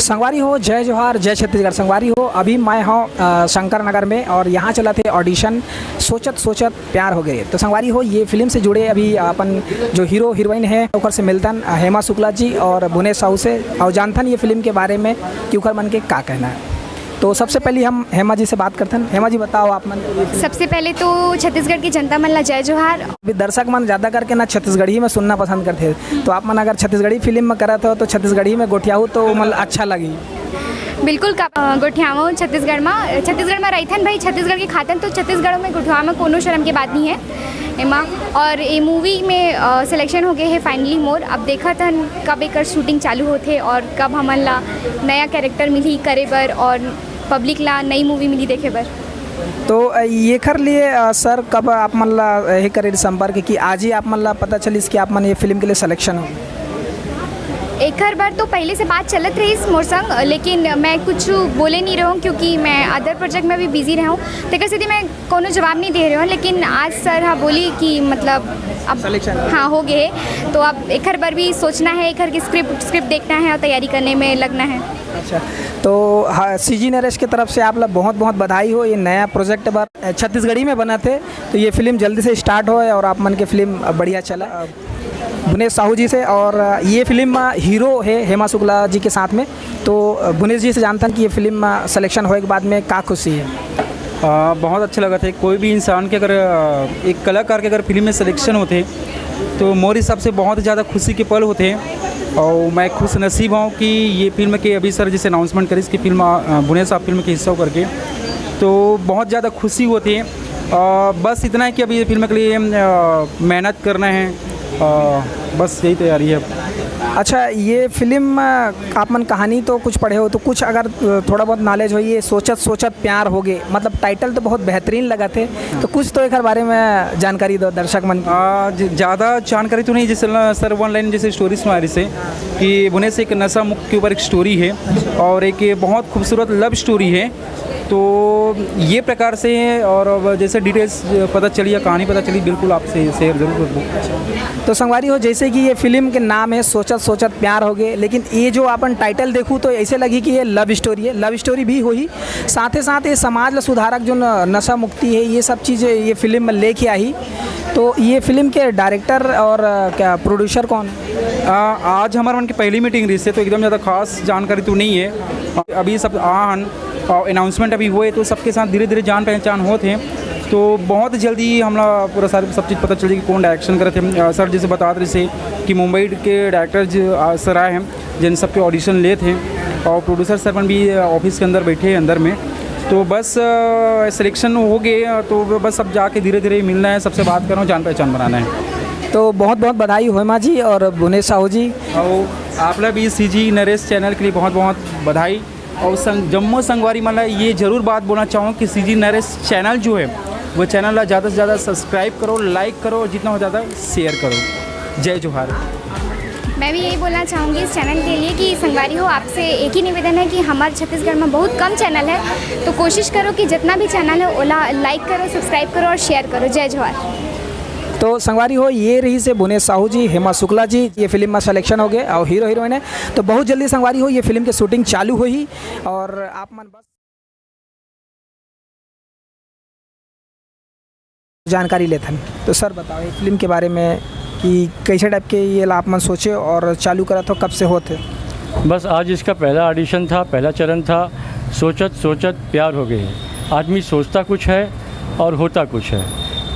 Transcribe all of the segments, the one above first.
संगवारी हो, जय जोहार, जय छत्तीसगढ़। संगवारी हो, अभी मैं हूँ शंकर नगर में और यहाँ चला थे ऑडिशन सोचत सोचत प्यार हो गए। तो संगवारी हो, ये फिल्म से जुड़े अभी अपन जो हीरो हीरोइन है ओकर से मिलतन हेमा शुक्ला जी और भुवनेश साहू से और जानथन ये फिल्म के बारे में कि ओकर मन के का कहना है। तो सबसे पहले हम हेमा जी से बात करते हैं। हेमा जी बताओ आप मन। सबसे पहले तो छत्तीसगढ़ की जनता मन ला जय जोहार। अभी दर्शक मन ज़्यादा करके ना छत्तीसगढ़ी में सुनना पसंद करते हैं, तो आप मन अगर छत्तीसगढ़ी फिल्म में करत हो तो छत्तीसगढ़ी में गोठियाहू तो मतलब अच्छा लगी। बिल्कुल गोठियावा छत्तीसगढ़ में रहीथन भाई, छत्तीसगढ़ के खातन तो छत्तीसगढ़ में गोठियावा में कोनो शर्म की बात नहीं है एमा। और ये मूवी में सिलेक्शन हो गए है फाइनली मोर। अब देखा था कब एक शूटिंग चालू होते और कब हमन ला नया कैरेक्टर मिली करे बर और पब्लिक ला नई मूवी मिली देखे बर। तो ये कर लिए सर कब आप मन ला ये करे संपर्क कि आज ही आप मन ला पता चलिस कि आप मन ये फिल्म के लिए सिलेक्शन हो? एक हर बार तो पहले से बात चलत रही मोर संग, लेकिन मैं कुछ बोले नहीं रहा हूँ क्योंकि मैं अदर प्रोजेक्ट में भी बिजी रहा हूँ। तो सीधी मैं कोनो जवाब नहीं दे रही हूँ, लेकिन आज सर हाँ बोली कि मतलब अब सिलेक्शन हाँ हो गए। तो अब एक हर बार भी सोचना है, एक हर की स्क्रिप्ट देखना है और तैयारी करने में लगना है। अच्छा, तो हाँ, सीजी नरेश की तरफ से आप लोग बहुत बहुत बधाई हो। ये नया प्रोजेक्ट पर छत्तीसगढ़ी में बना थे, तो ये फिल्म जल्दी से स्टार्ट हो और आप मन के फिल्म बढ़िया चला। भुवनेश साहू जी से, और ये फिल्म हीरो है हेमा शुक्ला जी के साथ में। तो भुवनेश जी से जानता हूँ कि ये फिल्म सिलेक्शन होने के बाद में क्या खुशी है? बहुत अच्छा लगा था। कोई भी इंसान के अगर एक कलाकार के अगर फिल्म में सिलेक्शन होते तो मोरे हिसाब से बहुत ज़्यादा खुशी के पल होते हैं। और मैं खुश नसीब हूँ कि ये फिल्म के अभी सर जैसे अनाउंसमेंट करी इसकी फिल्म भुवनेश साहब फिल्म के हिस्सा हो करके, तो बहुत ज़्यादा खुशी होती है। बस इतना है कि अभी ये फिल्म के लिए मेहनत करना है, बस यही तैयारी है। अच्छा, ये फिल्म आप मन कहानी तो कुछ पढ़े हो, तो कुछ अगर थोड़ा बहुत नॉलेज हो, ये सोचत सोचत प्यार हो गए, मतलब टाइटल तो बहुत बेहतरीन लगा थे, तो कुछ तो एक बारे में जानकारी दो दर्शक मन। ज़्यादा जानकारी तो नहीं, जैसे सर वन लाइन जैसे स्टोरी सुनारी से कि भुवनेश एक नशा मुक्त के ऊपर एक स्टोरी है और एक बहुत खूबसूरत लव स्टोरी है। तो ये प्रकार से है, और जैसे डिटेल्स पता चली या कहानी पता चली बिल्कुल आपसे शेयर जरूर कर दूँ। तो संगवारी हो, जैसे कि ये फिल्म के नाम है सोचत सोचत प्यार हो गए, लेकिन ये जो अपन टाइटल देखूँ तो ऐसे लगी कि ये लव स्टोरी है। लव स्टोरी भी हो ही, साथ ही साथ ये समाज सुधारक जो नशा मुक्ति है, ये सब चीज़ें ये फिल्म में लेके आई। तो ये फिल्म के डायरेक्टर और क्या प्रोड्यूसर कौन है? आज हमारे मन की पहली मीटिंग रही है, तो एकदम ज़्यादा खास जानकारी तो नहीं है। अभी सब अनाउंसमेंट अभी हुए तो सबके साथ धीरे धीरे जान पहचान होते हैं, तो बहुत जल्दी हमला पूरा सारी सब चीज़ पता चली कि कौन डायरेक्शन करे थे। सर जैसे बता रहे थे कि मुंबई के डायरेक्टर सर आए हैं जिन सब के ऑडिशन ले थे, और प्रोड्यूसर सर भी ऑफिस के अंदर बैठे हैं अंदर में। तो बस सिलेक्शन हो गए, तो बस अब जाके धीरे धीरे मिलना है, सबसे बात करना, जान पहचान बनाना है। तो बहुत बहुत बधाई हेमा जी और भुवनेश साहू जी। और आप लोग भी सीजी नरेश चैनल के लिए बहुत बहुत बधाई। और जम्मू संगवारी मतलब ये ज़रूर बात बोलना चाहूँ कि सीजी नरेश चैनल जो है वो चैनल ज़्यादा से ज़्यादा सब्सक्राइब करो, लाइक करो, जितना हो ज़्यादा शेयर करो। जय जोहार। मैं भी यही बोलना चाहूँगी इस चैनल के लिए कि संगवारी हो, आपसे एक ही निवेदन है कि हमारे छत्तीसगढ़ में बहुत कम चैनल है, तो कोशिश करो कि जितना भी चैनल है ओला लाइक करो, सब्सक्राइब करो और शेयर करो। जय जोहार। तो संगवारी हो, ये रही से भुवनेश साहू जी, हेमा शुक्ला जी, ये फिल्म में सिलेक्शन हो गए और हीरो हीरोइन है। तो बहुत जल्दी संगवारी हो ये फिल्म की शूटिंग चालू हुई और आप मन बस जानकारी लेते हैं। तो सर बताओ इस फिल्म के बारे में कि कैसे टाइप के ये आप मन सोचे और चालू करा तो कब से होते? बस आज इसका पहला ऑडिशन था, पहला चरण था। सोचत सोचत प्यार हो गए। आदमी सोचता कुछ है और होता कुछ है,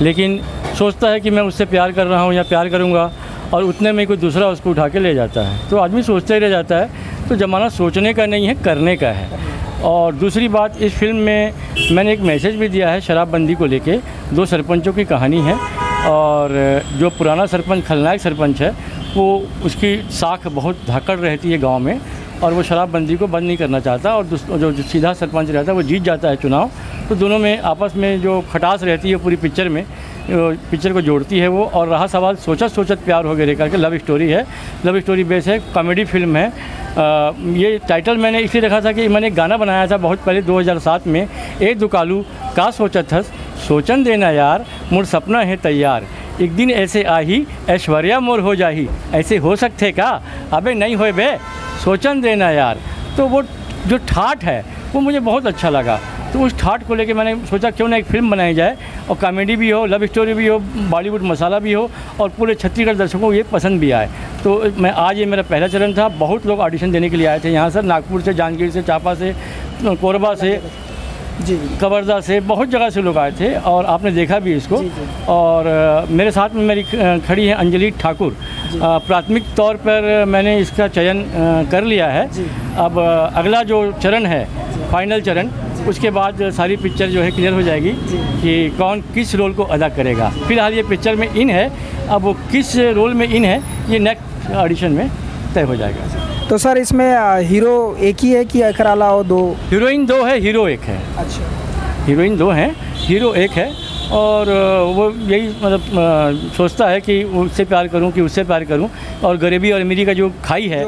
लेकिन सोचता है कि मैं उससे प्यार कर रहा हूँ या प्यार करूँगा, और उतने में कोई दूसरा उसको उठा के ले जाता है, तो आदमी सोचता ही रह जाता है। तो ज़माना सोचने का नहीं है, करने का है। और दूसरी बात, इस फिल्म में मैंने एक मैसेज भी दिया है शराबबंदी को लेके। 2 सरपंचों की कहानी है, और जो पुराना सरपंच खलनायक सरपंच है वो उसकी साख बहुत धाकड़ रहती है गांव में, और वो शराबबंदी को बंद नहीं करना चाहता, और जो सीधा सरपंच रहता है वो जीत जाता है चुनाव। तो दोनों में आपस में जो खटास रहती है पूरी पिक्चर में, पिक्चर को जोड़ती है वो। और रहा सवाल सोचत सोचत प्यार हो गए करके, लव स्टोरी है, लव स्टोरी बेस है, कॉमेडी फिल्म है। ये टाइटल मैंने इसलिए रखा था कि मैंने एक गाना बनाया था बहुत पहले 2007 में, ए दुकालू का सोचत हस सोचन देना यार, मुड़ सपना है तैयार, एक दिन ऐसे आही ऐश्वर्या मोर हो जाही। ऐसे हो सकते का? अबे नहीं होए बे, सोचन देना यार। तो वो जो ठाठ है वो मुझे बहुत अच्छा लगा। तो उस ठाठ को लेके मैंने सोचा क्यों ना एक फ़िल्म बनाई जाए और कॉमेडी भी हो, लव स्टोरी भी हो, बॉलीवुड मसाला भी हो और पूरे छत्तीसगढ़ दर्शकों को ये पसंद भी आए। तो मैं आज ये मेरा पहला चरण था। बहुत लोग ऑडिशन देने के लिए आए थे यहाँ सर, नागपुर से, जांजगीर से, चांपा से, कोरबा से, जी कवर्धा से, बहुत जगह से लोग आए थे और आपने देखा भी इसको। और मेरे साथ में मेरी खड़ी है अंजलि ठाकुर। प्राथमिक तौर पर मैंने इसका चयन कर लिया है। अब अगला जो चरण है, फाइनल चरण, उसके बाद सारी पिक्चर जो है क्लियर हो जाएगी कि कौन किस रोल को अदा करेगा। फिलहाल ये पिक्चर में इन है, अब वो किस रोल में इन है ये नेक्स्ट ऑडिशन में तय हो जाएगा। तो सर इसमें हीरो एक ही है कि एक अलावा दो? हीरोइन 2 है, हीरो 1 है। अच्छा, हीरोइन 2 हैं, हीरो 1 है। और वो यही मतलब सोचता है कि उससे प्यार करूं कि उससे प्यार करूं, और गरीबी और अमीरी का जो खाई है,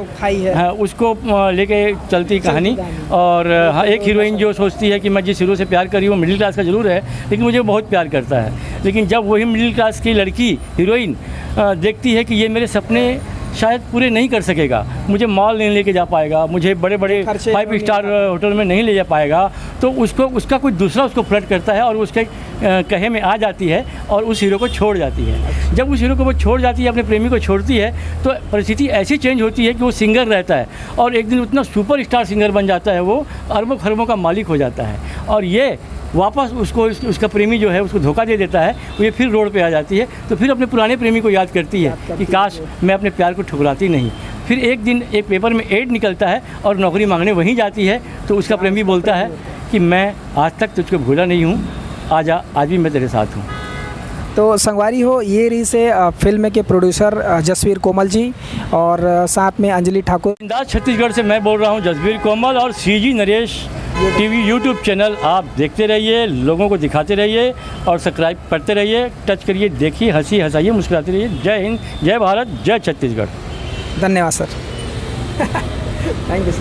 हाँ, उसको लेके चलती कहानी। और हाँ, एक हीरोइन जो सोचती है कि मैं जिस हीरो से प्यार करी हूँ मिडिल क्लास का ज़रूर है लेकिन मुझे बहुत प्यार करता है। लेकिन जब वही मिडिल क्लास की लड़की हीरोइन देखती है कि ये मेरे सपने शायद पूरे नहीं कर सकेगा, मुझे मॉल नहीं लेके जा पाएगा, मुझे बड़े बड़े 5 स्टार होटल में नहीं ले जा पाएगा, तो उसको उसका कोई दूसरा उसको फ्लर्ट करता है और उसके कहे में आ जाती है और उस हीरो को छोड़ जाती है। जब उस हीरो को वो छोड़ जाती है, अपने प्रेमी को छोड़ती है, तो परिस्थिति ऐसी चेंज होती है कि वो सिंगर रहता है और एक दिन उतना सुपर स्टार सिंगर बन जाता है, वो अरबों खरबों का मालिक हो जाता है। और ये वापस उसको उसका प्रेमी जो है उसको धोखा दे देता है, वो ये फिर रोड पे आ जाती है। तो फिर अपने पुराने प्रेमी को याद करती है कि काश मैं अपने प्यार को ठुकराती नहीं। फिर एक दिन एक पेपर में एड निकलता है और नौकरी मांगने वहीं जाती है, तो उसका प्रेमी बोलता है कि मैं आज तक तुझको भूला नहीं हूँ, आजा, आज भी मैं तेरे साथ हूँ। तो संगवारी हो, ये रही से फिल्म के प्रोड्यूसर जसवीर कोमल जी और साथ में अंजलि ठाकुर। अंदाज छत्तीसगढ़ से मैं बोल रहा हूँ जसवीर कोमल, और CG Naresh TV YouTube channel आप देखते रहिए, लोगों को दिखाते रहिए और सब्सक्राइब करते रहिए, टच करिए, देखिए, हंसी हंसाइए, मुस्कुराते रहिए। जय हिंद, जय भारत, जय छत्तीसगढ़। धन्यवाद सर। Thank you sir.